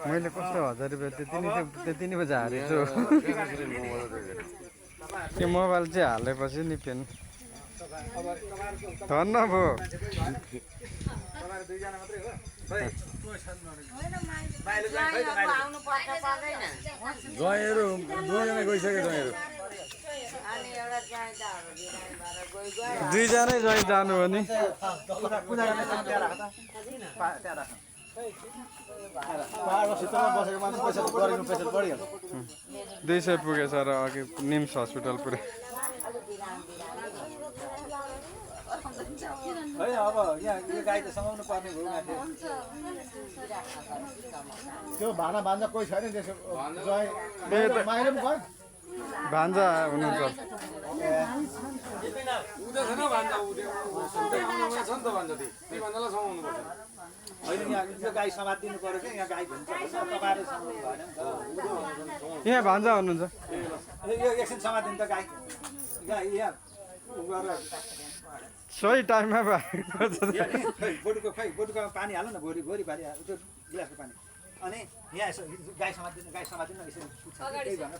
मैले कस्तो 1000 रुपियाँ त्यति नै बजा हारेछु त्यो मोबाइल चाहिँ हालेपछि नि पेन धन्न भयो ज्वाइँहरू दुईजना गइसक्यो ज्वाइँहरू दुईजनै ज्वाइँ जानु हो नि बसेको मान्छे पैसा गरेको पैसा बढिहाल्छ 200 पुगेछ र अघि निम्स हस्पिटल पुरे है अब यहाँ यो गाई त समाउनु पर्ने भयो माथि त्यो भाडा भान्जा कोही छैन त्यसो मागेर पनि गयो भान्जा हुनुहुन्छ होइन यहाँ यो गाई समातिदिनु पऱ्यो कि यहाँ गाई भन्छ तपाईँले समाउनु भएन नि यहाँ भान्जा हुनुहुन्छ त यो एकछिन समातिदिनु त गाई यहाँ सही टाइममा बोटुको पानी हाल्नु न भोरि पानी त्यो गिलासको पानी अनि यहाँ यसो गाई समातिदिनु यसो केही भन्नु